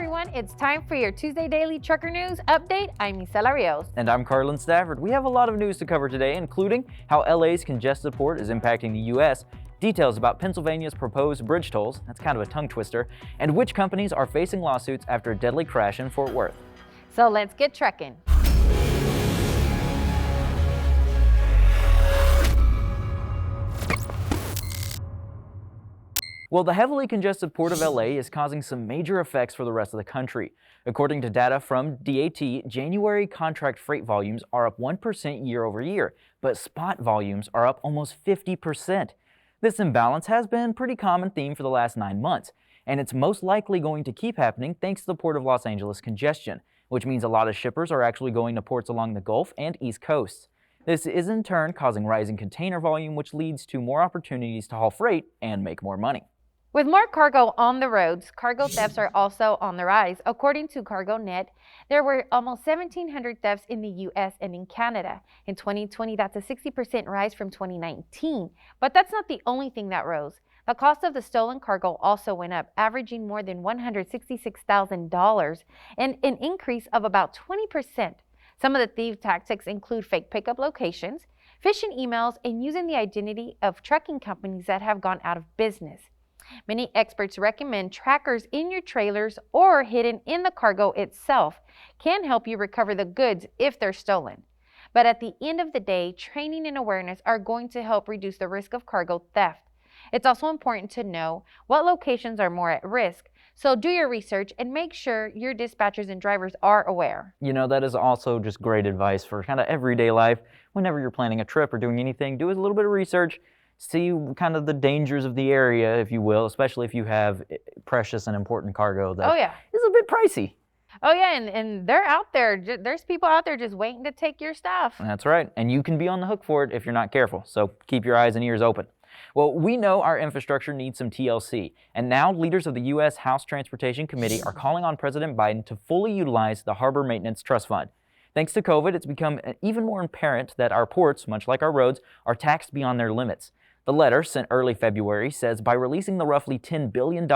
everyone, it's time for your Tuesday Daily Trucker News Update. I'm Isela Rios. And I'm Carlin Stafford. We have a lot of news to cover today, including how LA's congested port is impacting the U.S., details about Pennsylvania's proposed bridge tolls, that's kind of a tongue twister, and which companies are facing lawsuits after a deadly crash in Fort Worth. So let's get trucking. Well, the heavily congested port of LA is causing some major effects for the rest of the country. According to data from DAT, January contract freight volumes are up 1% year over year, but spot volumes are up almost 50%. This imbalance has been a pretty common theme for the last 9 months, and it's most likely going to keep happening thanks to the Port of Los Angeles congestion, which means a lot of shippers are actually going to ports along the Gulf and East Coasts. This is in turn causing rising container volume, which leads to more opportunities to haul freight and make more money. With more cargo on the roads, cargo thefts are also on the rise. According to CargoNet, there were almost 1,700 thefts in the U.S. and in Canada. In 2020, that's a 60% rise from 2019. But that's not the only thing that rose. The cost of the stolen cargo also went up, averaging more than $166,000 and an increase of about 20%. Some of the thief tactics include fake pickup locations, phishing emails, and using the identity of trucking companies that have gone out of business. Many experts recommend trackers in your trailers or hidden in the cargo itself can help you recover the goods if they're stolen. But at the end of the day, training and awareness are going to help reduce the risk of cargo theft. It's also important to know what locations are more at risk, so do your research and make sure your dispatchers and drivers are aware. You know, that is also just great advice for kind of everyday life. Whenever you're planning a trip or doing anything, do a little bit of research. See kind of the dangers of the area, if you will, especially if you have precious and important cargo that is a bit pricey. Oh yeah, and they're out there. There's people out there just waiting to take your stuff. That's right, and you can be on the hook for it if you're not careful, so keep your eyes and ears open. Well, we know our infrastructure needs some TLC, and now leaders of the U.S. House Transportation Committee are calling on President Biden to fully utilize the Harbor Maintenance Trust Fund. Thanks to COVID, it's become even more apparent that our ports, much like our roads, are taxed beyond their limits. The letter, sent early February, says by releasing the roughly $10 billion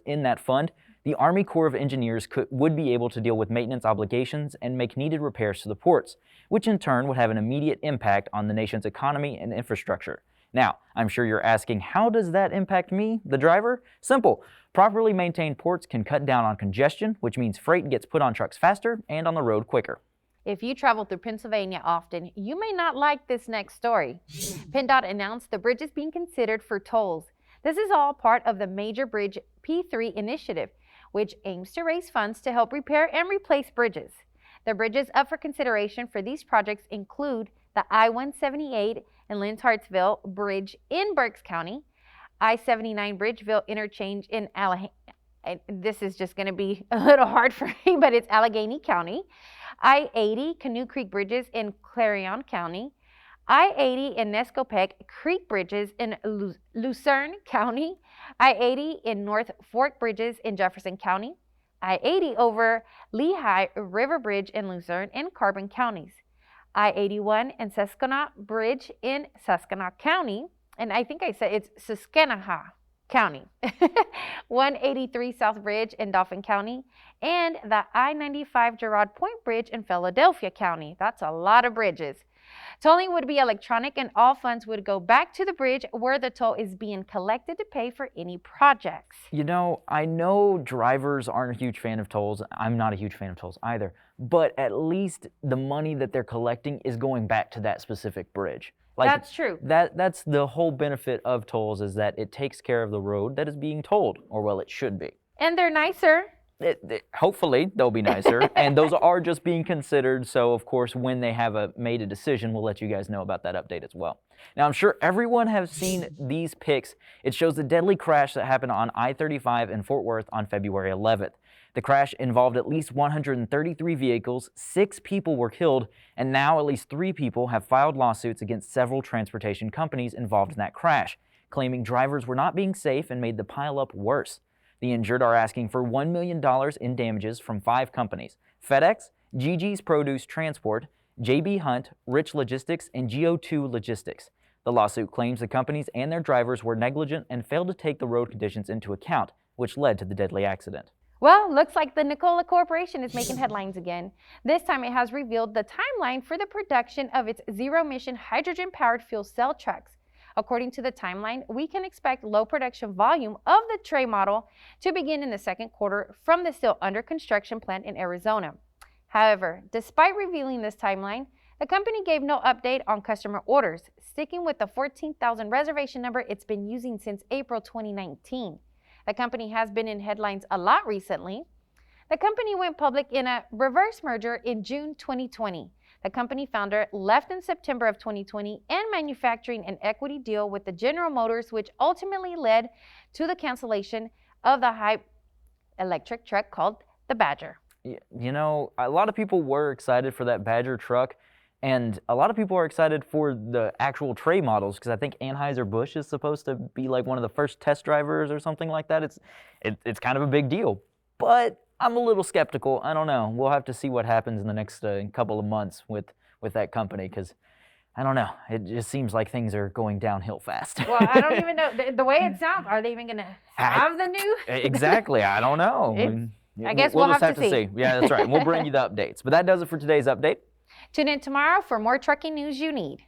in that fund, the Army Corps of Engineers would be able to deal with maintenance obligations and make needed repairs to the ports, which in turn would have an immediate impact on the nation's economy and infrastructure. Now, I'm sure you're asking, how does that impact me, the driver? Simple. Properly maintained ports can cut down on congestion, which means freight gets put on trucks faster and on the road quicker. If you travel through Pennsylvania often, you may not like this next story. PennDOT announced the bridge is being considered for tolls. This is all part of the Major Bridge P3 initiative, which aims to raise funds to help repair and replace bridges. The bridges up for consideration for these projects include the I-178 in Lynn-Hartsville Bridge in Berks County, I-79 Bridgeville Interchange in this is just going to be a little hard for me, but it's Allegheny County, I-80 Canoe Creek Bridges in Clarion County, I-80 and Nescopec Creek Bridges in Lucerne County, I-80 in North Fork Bridges in Jefferson County, I-80 over Lehigh River Bridge in Luzerne and Carbon counties, I-81 and Susquehanna Bridge in Susquehanna County, and I think I said it's Susquehanna County, 183 South Bridge in Dauphin County, and the I-95 Girard Point Bridge in Philadelphia County. That's a lot of bridges. Tolling would be electronic and all funds would go back to the bridge where the toll is being collected to pay for any projects. You know, I know drivers aren't a huge fan of tolls. I'm not a huge fan of tolls either, but at least the money that they're collecting is going back to that specific bridge. That's true. That's the whole benefit of tolls, is that it takes care of the road that is being tolled, or well, it should be. And they're nicer. Hopefully they'll be nicer, and those are just being considered, so of course when they have made a decision, we'll let you guys know about that update as well. Now, I'm sure everyone has seen these pics. It shows the deadly crash that happened on I-35 in Fort Worth on February 11th. The crash involved at least 133 vehicles, 6 people were killed, and now at least 3 people have filed lawsuits against several transportation companies involved in that crash, claiming drivers were not being safe and made the pileup worse. The injured are asking for $1 million in damages from 5 companies: FedEx, Gigi's Produce Transport, JB Hunt, Rich Logistics, and GO2 Logistics. The lawsuit claims the companies and their drivers were negligent and failed to take the road conditions into account, which led to the deadly accident. Well, looks like the Nikola Corporation is making headlines again. This time it has revealed the timeline for the production of its zero-emission hydrogen-powered fuel cell trucks. According to the timeline, we can expect low production volume of the Trey model to begin in the second quarter from the still under construction plant in Arizona. However, despite revealing this timeline, the company gave no update on customer orders, sticking with the 14,000 reservation number it's been using since April 2019. The company has been in headlines a lot recently. The company went public in a reverse merger in June 2020. The company founder left in September of 2020 and manufacturing an equity deal with the General Motors, which ultimately led to the cancellation of the hype electric truck called the Badger. You know, a lot of people were excited for that Badger truck, and a lot of people are excited for the actual Trey models because I think Anheuser-Busch is supposed to be like one of the first test drivers or something like that. It's kind of a big deal, but I'm a little skeptical. I don't know. We'll have to see what happens in the next couple of months with that company because I don't know. It just seems like things are going downhill fast. Well, I don't even know. The way it sounds, are they even going to have the new? Exactly. I don't know. I guess we'll we'll just have to see. Yeah, that's right. We'll bring you the updates. But that does it for today's update. Tune in tomorrow for more trucking news you need.